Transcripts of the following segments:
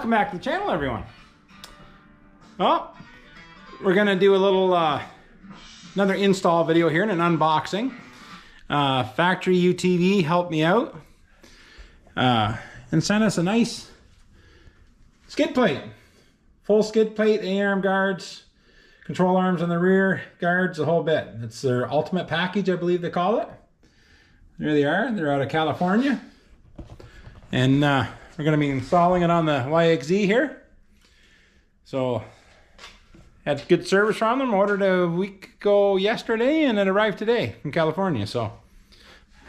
Welcome back to the channel, everyone. Well, we're gonna do a little another install video here and an unboxing. Factory UTV helped me out and sent us a nice skid plate. Full skid plate, A-arm guards, control arms on the rear, guards, the whole bit. It's their ultimate package, I believe they call it. There they are. They're out of California. And we're going to be installing it on the YXZ here. So, had good service from them. Ordered a week ago yesterday, and it arrived today from California. So,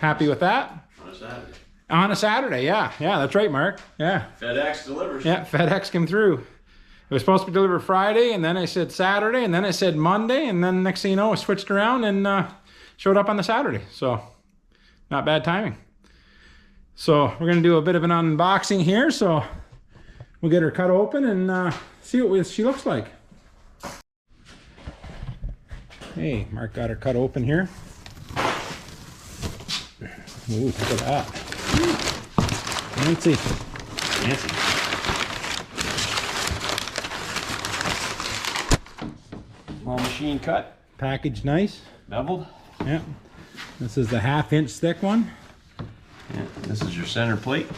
happy with that. On a Saturday. On a Saturday, yeah. Yeah, that's right, Mark. Yeah. FedEx delivers. Yeah, FedEx came through. It was supposed to be delivered Friday, and then I said Saturday, and then I said Monday, and then next thing you know, I switched around and showed up on the Saturday. So, not bad timing. So, we're going to do a bit of an unboxing here, so we'll get her cut open and see what she looks like. Hey, Mark got her cut open here. Ooh, look at that. Fancy. Fancy. Small machine cut. Packaged nice. Beveled. Yeah. This is the 1/2-inch thick one. Yeah. This is your center plate.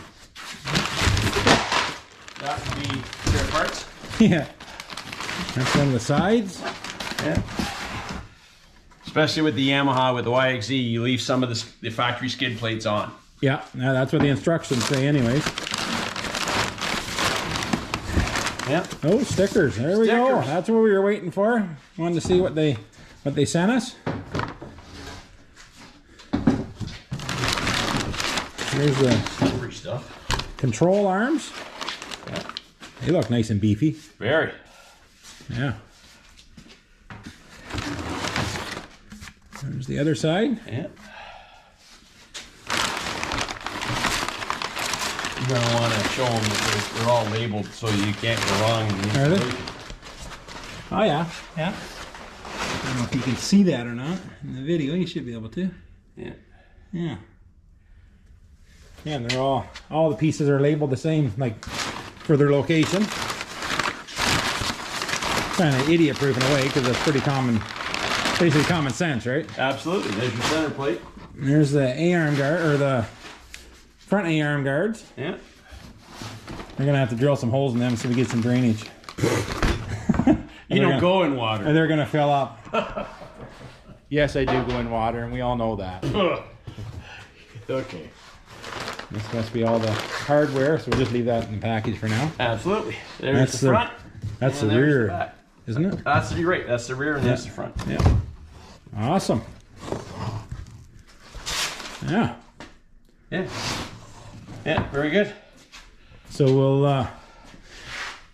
That would be spare parts. Yeah. That's one of the sides. Yeah. Especially with the Yamaha, with the YXZ, you leave some of the factory skid plates on. Yeah, now that's what the instructions say anyways. Yeah. Oh, stickers. There we go. That's what we were waiting for. Wanted to see what they sent us. Here's the Free stuff. control arms. Yeah. They look nice and beefy. Very. Yeah. There's the other side. Yeah. You're going to want to show them that they're all labeled so you can't go wrong. Are they? Oh yeah, yeah. I don't know if you can see that or not in the video. You should be able to. Yeah. Yeah. Yeah, and they're all the pieces are labeled the same, like for their location. Kind of idiot-proof in a way because it's pretty common, basically common sense, right? Absolutely. There's your center plate. And there's the A-arm guard, or the front A-arm guards. Yeah. We're gonna have to drill some holes in them so we get some drainage. You don't go in water. And they're gonna fill up. Yes, I do go in water, and we all know that. Okay. This must be all the hardware, so we'll just leave that in the package for now. Absolutely. There's the front. That's the there's rear, the back. isn't it? You're right. That's the rear and that's the front. Yeah. Awesome. Yeah. Yeah. Yeah, very good. So we'll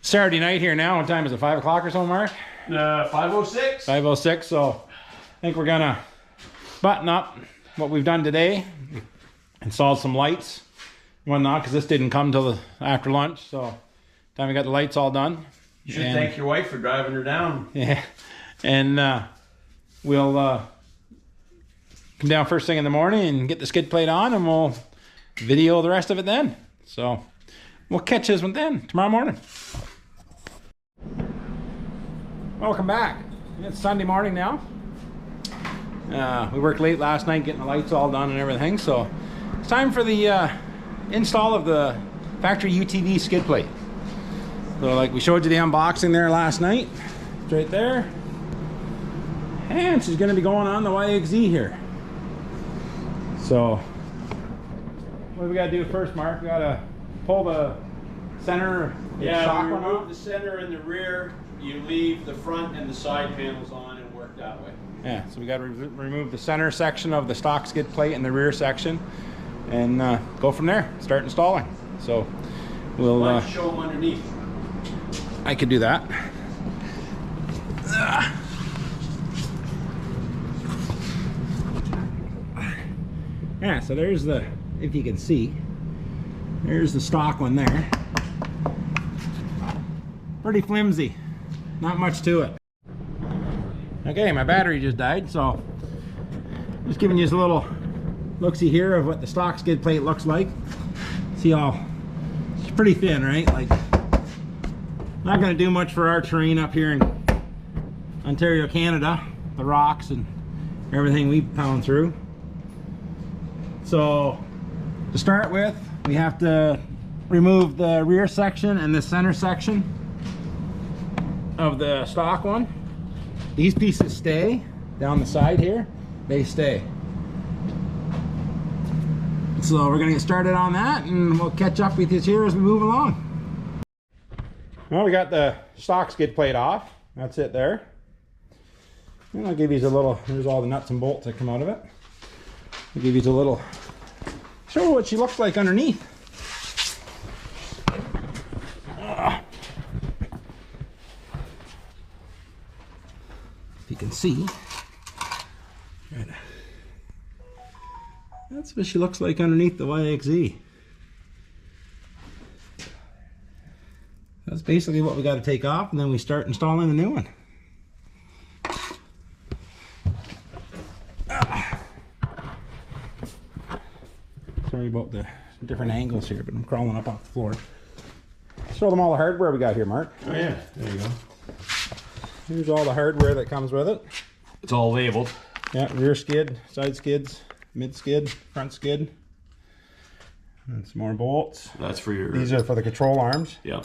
Saturday night here now. What time is it? 5 o'clock or so, Mark? 5:06. 5:06. So I think we're gonna button up what we've done today. Installed some lights and whatnot because this didn't come till after lunch. So time we got the lights all done. You should thank your wife for driving her down. Yeah. And we'll come down first thing in the morning and get the skid plate on, and we'll video the rest of it then. So we'll catch this one then tomorrow morning. Welcome back. It's Sunday morning now. We worked late last night getting the lights all done and everything, so it's time for the install of the Factory UTV skid plate. So like we showed you the unboxing there last night. It's right there. And she's gonna be going on the YXZ here. So what do we gotta do first, Mark? We gotta pull the center. Yeah, we remove the center and the rear. You leave the front and the side panels on and work that way. Yeah, so we got to remove the center section of the stock skid plate and the rear section, and go from there. Start installing. So we'll. Why don't you show them underneath? I could do that. Yeah, so there's the, if you can see, there's the stock one there. Pretty flimsy. Not much to it. Okay, my battery just died, so just giving you a little look-see here of what the stock skid plate looks like. See how it's pretty thin, right? Like Not going to do much for our terrain up here in Ontario, Canada. The rocks and everything we pound through. So to start with, we have to remove the rear section and the center section of the stock one. These pieces stay down the side here. They stay. So we're gonna get started on that, and we'll catch up with you here as we move along. Well, we got the stock skid plate off. That's it there. And I'll give you a little, there's all the nuts and bolts that come out of it. I'll give you a little, show what she looks like underneath. If you can see. That's what she looks like underneath the YXZ. That's basically what we got to take off, and then we start installing the new one. Sorry about the different angles here, but I'm crawling up off the floor. Show them all the hardware we got here, Mark. Oh yeah, there you go. Here's all the hardware that comes with it. It's all labeled. Yeah, rear skid, side skids, mid skid, front skid. And some more bolts. That's for your... These are for the control arms. Yeah.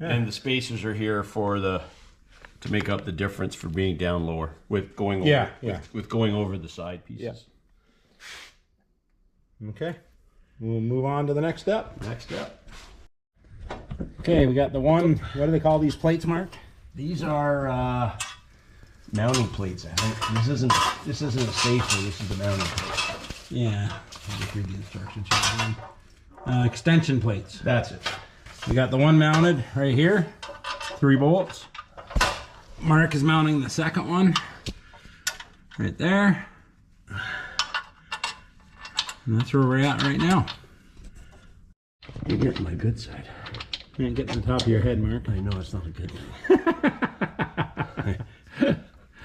And the spacers are here for the... to make up the difference for being down lower with going over, with going over the side pieces. Yeah. Okay. We'll move on to the next step. Next step. Okay, we got the one, what do they call these plates, Mark? These are mounting plates, I think. This isn't a safer, this is the mounting plate. Yeah. I'll just read the instructions here. Extension plates. That's it. We got the one mounted right here. 3 bolts. Mark is mounting the second one. Right there. And that's where we're at right now. You're getting my good side. You ain't getting the top of your head, Mark. I know it's not a good thing.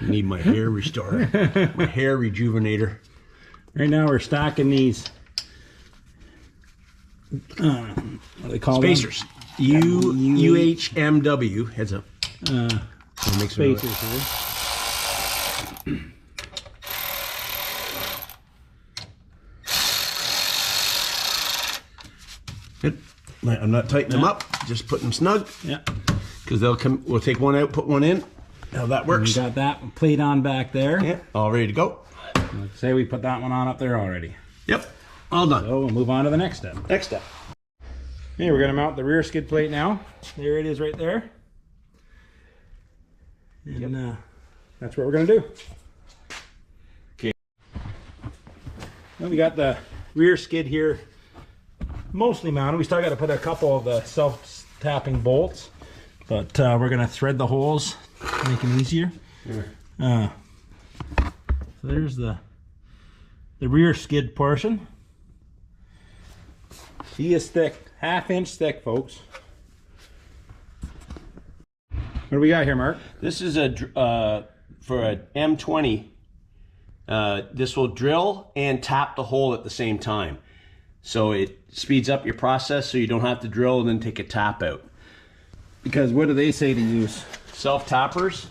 I need my hair restorer, my hair rejuvenator. Right now we're stacking these. What do they call spacers? Them? UHMW. Heads up. Spacers here. Good. I'm not tightening them up. Just putting them snug. Yeah. Because they'll come. We'll take one out, put one in. How that works. We got that plate on back there. Yeah. All ready to go. Let's say we put that one on up there already. Yep. All done. So we'll move on to the next step. Next step. Okay, we're gonna mount the rear skid plate now. There it is right there. And that's what we're gonna do. Okay. Well, we got the rear skid here mostly mounted. We still got to put a couple of the self-tapping bolts, but we're gonna thread the holes, make them easier. So there's the rear skid portion. She is thick, 1/2 inch thick, folks. What do we got here, Mark? This is a for a M20. This will drill and tap the hole at the same time, so it speeds up your process, so you don't have to drill and then take a tap out. Because what do they say to use? Self tappers,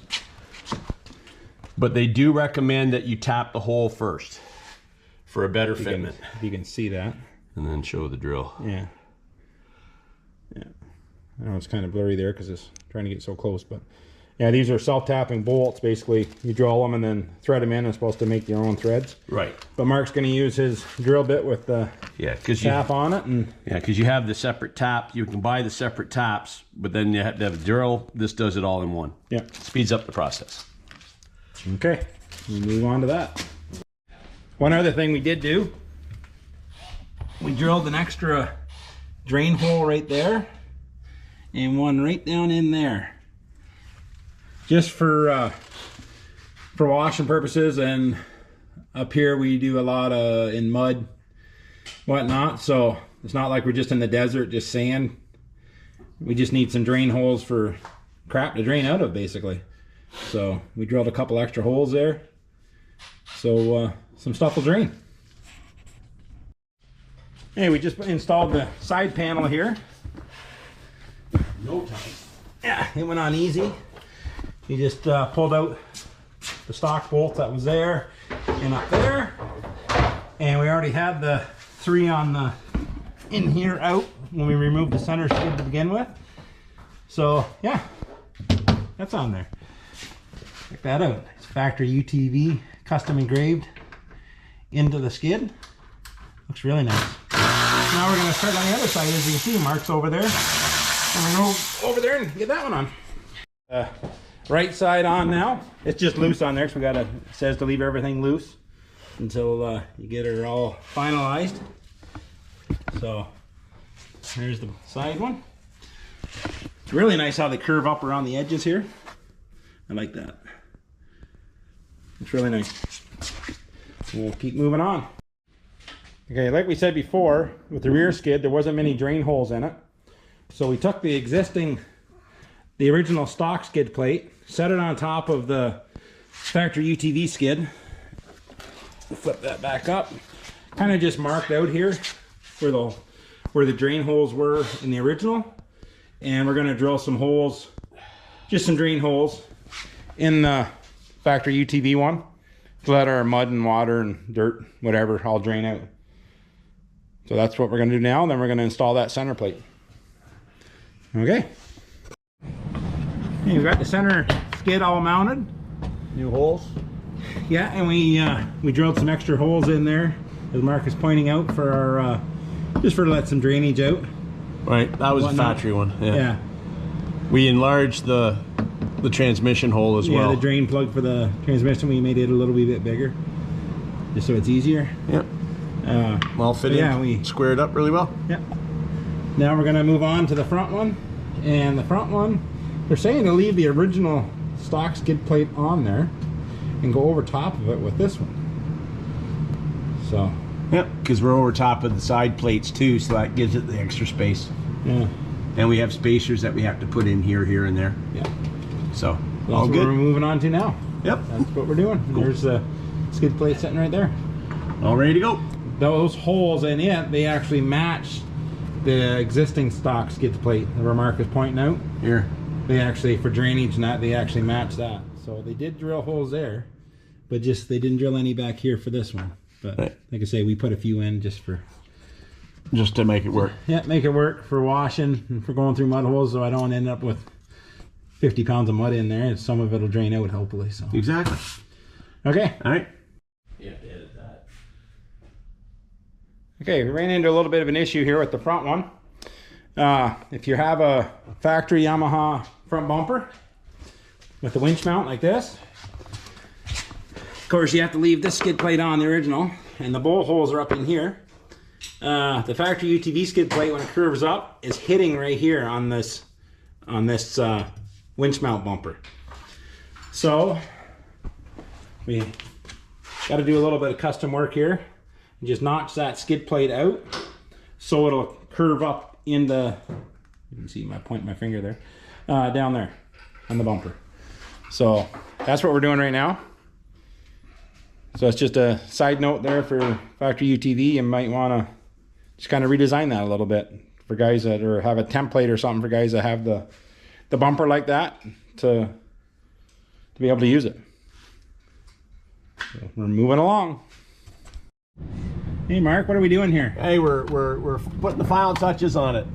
but they do recommend that you tap the hole first for a better fitment. If you can see that. And then show the drill. Yeah. Yeah. I know it's kind of blurry there because it's trying to get so close, but yeah, these are self-tapping bolts. Basically, you drill them and then thread them in. It's supposed to make your own threads. Right. But Mark's going to use his drill bit with the tap on it. And yeah, because you have the separate tap. You can buy the separate taps, but then you have to have a drill. This does it all in one. Yeah. Speeds up the process. Okay. We'll move on to that. One other thing we did do, we drilled an extra drain hole right there and one right down in there, just for washing purposes. And up here we do a lot in mud, whatnot, so it's not like we're just in the desert, just sand. We just need some drain holes for crap to drain out of, basically. So we drilled a couple extra holes there, so some stuff will drain. Hey, we just installed the side panel here. No time. Yeah, it went on easy. You just pulled out the stock bolt that was there and up there, and we already had the 3 on the in here out when we removed the center skid to begin with. So yeah, that's on there. Check that out. It's Factory UTV, custom engraved into the skid. Looks really nice. Now we're gonna start on the other side. As you can see, Mark's over there. And we're gonna go over there and get that one on. Right side on now. It's just loose on there, so it says to leave everything loose until you get it all finalized. So here's the side one. It's really nice how they curve up around the edges here. I like that. It's really nice. We'll keep moving on. Okay, like we said before, with the rear skid, there wasn't many drain holes in it. So we took the original stock skid plate, set it on top of the Factory UTV skid. Flip that back up. Kind of just marked out here where the drain holes were in the original. And we're gonna drill some holes, just some drain holes in the Factory UTV one to let our mud and water and dirt, whatever, all drain out. So that's what we're gonna do now, and then we're gonna install that center plate. Okay. We've got the center skid all mounted. New holes? Yeah, and we drilled some extra holes in there, as Mark is pointing out, for our just for to let some drainage out. Right, that was a factory one. Yeah. We enlarged the transmission hole as well. Yeah, the drain plug for the transmission, we made it a little wee bit bigger, just so it's easier. Yep. All fit in. Yeah, we squared up really well. Yep. Now we're gonna move on to the front one, and the front one, they're saying to leave the original stock skid plate on there and go over top of it with this one. So. Yep, because we're over top of the side plates too, so that gives it the extra space. Yeah. And we have spacers that we have to put in here, and there. Yeah. So, that's all good. What we're moving on to now. Yep. That's what we're doing. Cool. There's the skid plate sitting right there. All ready to go. Those holes in it, they actually match the existing stock skid plate that Mark is pointing out. Here. They actually, for drainage and that, they actually match that. So they did drill holes there, but just they didn't drill any back here for this one. But right. Like I say, we put a few in just to make it work. Yeah, make it work for washing and for going through mud holes, so I don't end up with 50 pounds of mud in there, and some of it will drain out hopefully. So exactly. Okay. All right. Yeah, edit that. Okay, we ran into a little bit of an issue here with the front one. If you have a factory Yamaha front bumper with the winch mount like this, of course you have to leave this skid plate on, the original, and the bowl holes are up in here. The factory UTV skid plate, when it curves up, is hitting right here on this winch mount bumper. So we got to do a little bit of custom work here and just notch that skid plate out so it'll curve up in the, you can see my point my finger there, down there on the bumper. So that's what we're doing right now. So it's just a side note there for factory UTV. You might want to just kind of redesign that a little bit for guys that have a template or something for guys that have the bumper like that to be able to use it. So we're moving along. Hey Mark, what are we doing here? Hey, we're putting the final touches on it.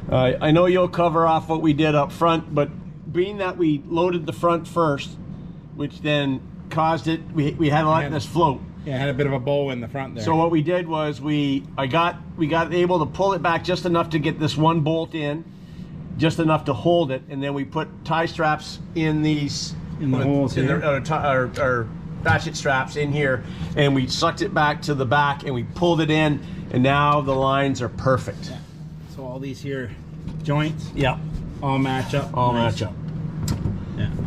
I know you'll cover off what we did up front, but being that we loaded the front first, which then caused it, we had to let this float. Yeah, it had a bit of a bow in the front there. So what we did was we got able to pull it back just enough to get this one bolt in, just enough to hold it, and then we put tie straps in these holes here. Our ratchet straps in here, and we sucked it back to the back and we pulled it in, and now the lines are perfect. Yeah. So all these here joints, yeah, all match up. All match up.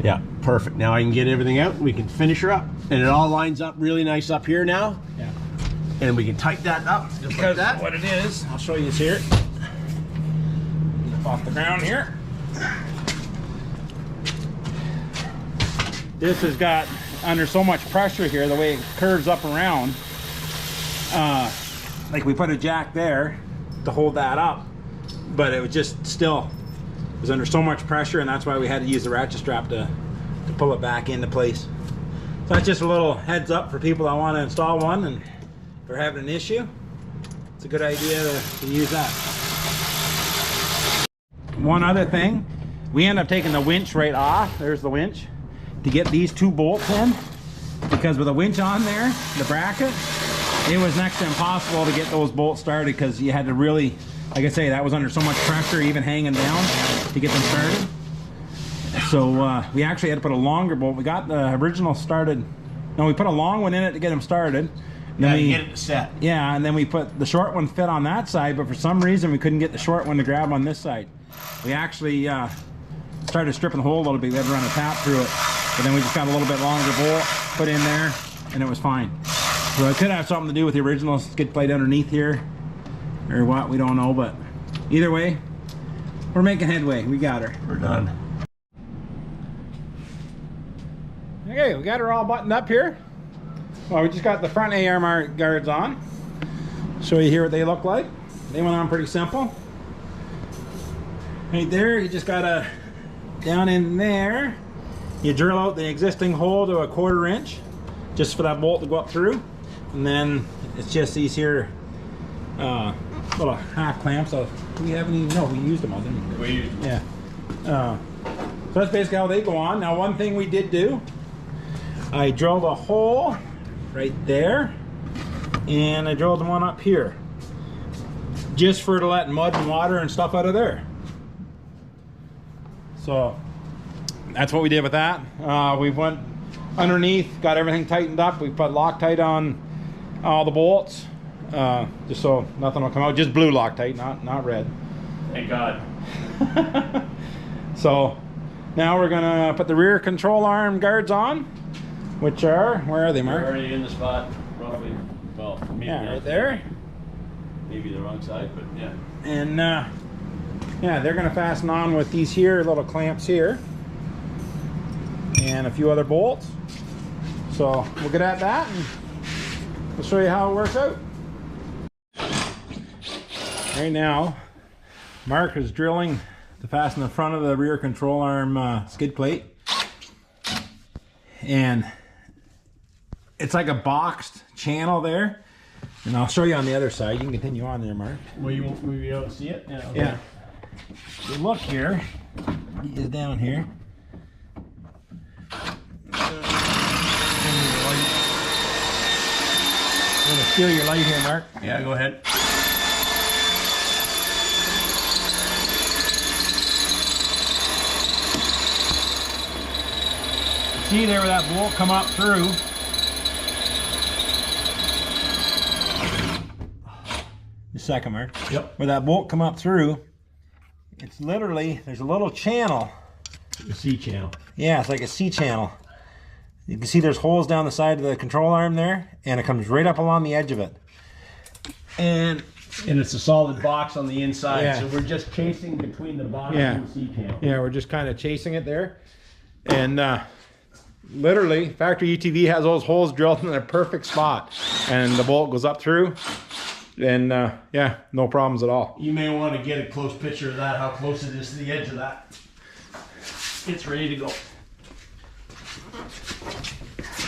Yeah, perfect. Now I can get everything out, we can finish her up, and it all lines up really nice up here now. Yeah. And we can tighten that up just because like that. What it is, I'll show you this here. Off the ground here. This has got under so much pressure here, the way it curves up around. Like we put a jack there to hold that up, but it was just still was under so much pressure, and that's why we had to use the ratchet strap to pull it back into place. So that's just a little heads up for people that want to install one and they're having an issue. It's a good idea to use that. One other thing, we end up taking the winch right off. There's the winch to get these 2 bolts in, because with a winch on there, the bracket, it was next to impossible to get those bolts started, because you had to really, like I say, that was under so much pressure even hanging down to get them started. So we actually had to put a longer bolt. We got the original started. No, we put a long one in it to get them started. And then we get it set. Yeah, and then we put the short one fit on that side, but for some reason we couldn't get the short one to grab on this side. We actually started stripping the hole a little bit. We had to run a tap through it, but then we just got a little bit longer bolt put in there, and it was fine. So it could have something to do with the original skid plate underneath here, or what, we don't know, but either way, we're making headway. We got her. We're done. Okay, we got her all buttoned up here. Well, we just got the front A-arm guards on. Show you here what they look like. They went on pretty simple. Right there, you just gotta, down in there, you drill out the existing hole to a 1/4 inch, just for that bolt to go up through. And then it's just these here little half clamps. So we haven't even, no, we used them all, didn't we? We used them. Yeah. So that's basically how they go on. Now, one thing we did do, I drilled a hole right there, and I drilled one up here, just for to let mud and water and stuff out of there. So that's what we did with that. We went underneath, got everything tightened up. We put Loctite on all the bolts, just so nothing will come out. Just blue Loctite, not red. Thank God. So now we're gonna put the rear control arm guards on, which are, where are they, Mark? They're already in the spot, roughly. Well, maybe Yeah, right there. Maybe the wrong side, but yeah. And yeah, they're gonna fasten on with these here little clamps here, and a few other bolts. So we'll get at that, and we'll show you how it works out. Right now, Mark is drilling to fasten the front of the rear control arm skid plate, and it's like a boxed channel there, and I'll show you on the other side. You can continue on there, Mark. Well, you won't be able to see it? Yeah. Okay. Yeah. You look here, he is down here. I'm gonna steal your light here, Mark. Yeah, go ahead. See there where that bolt come up through? Just a second, Mark. Yep. Where that bolt come up through, it's literally, there's a little channel. The C channel. Yeah, it's like a C channel. You can see there's holes down the side of the control arm there, and it comes right up along the edge of it. And it's a solid box on the inside, Yeah. so we're just chasing between the box Yeah. and the C channel. yeah, we're just kind of chasing it there. And literally, Factory UTV has those holes drilled in a perfect spot, and the bolt goes up through, and yeah, no problems at all. You may want to get a close picture of that, how close it is to the edge of that. It's ready to go.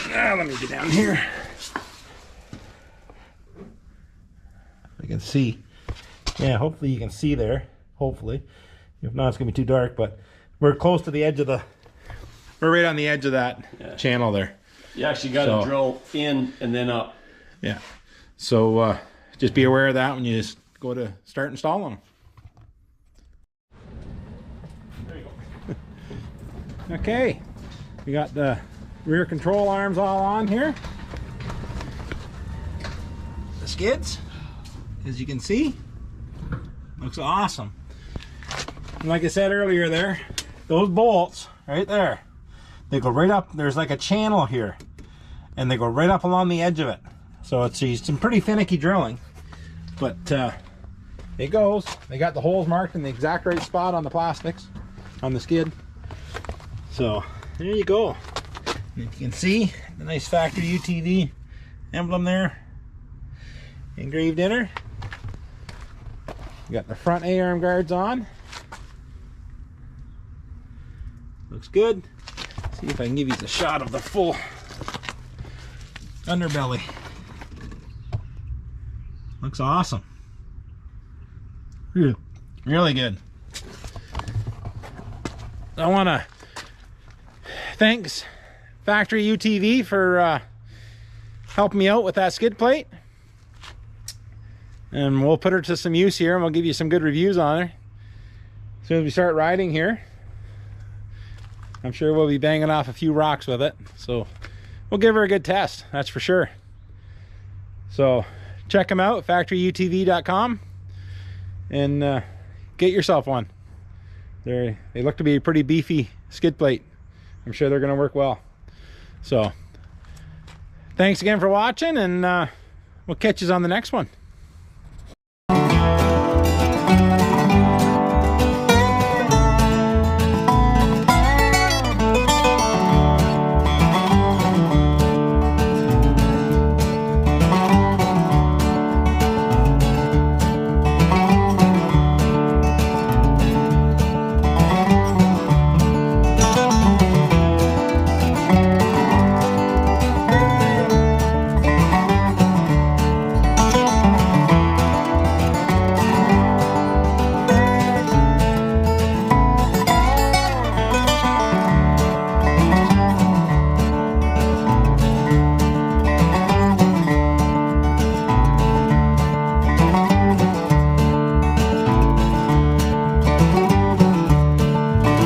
Let me get down here. I can see. Yeah, hopefully you can see there. Hopefully. If not, it's going to be too dark, but we're close to the edge of the... We're right on the edge of that channel there. You actually got to drill in and then up. Yeah. So just be aware of that when you just go to start installing them. There you go. Okay. We got the rear control arms all on here. The skids, as you can see, looks awesome. And like I said earlier there, those bolts right there, they go right up. There's like a channel here, and they go right up along the edge of it. So it's some pretty finicky drilling, but it goes. They got the holes marked in the exact right spot on the plastics, on the skid. So there you go. And you can see the nice Factory UTV emblem there, engraved in her. You got the front A-arm guards on. good. See if I can give you a shot of the full underbelly. Looks awesome. Really good. I want to thanks Factory UTV for helping me out with that skid plate. And we'll put her to some use here, and we'll give you some good reviews on her as soon as we start riding here. I'm sure we'll be banging off a few rocks with it, so we'll give her a good test, that's for sure. So check them out, factoryutv.com, and get yourself one. They look to be a pretty beefy skid plate. I'm sure they're going to work well. So thanks again for watching, and we'll catch you on the next one.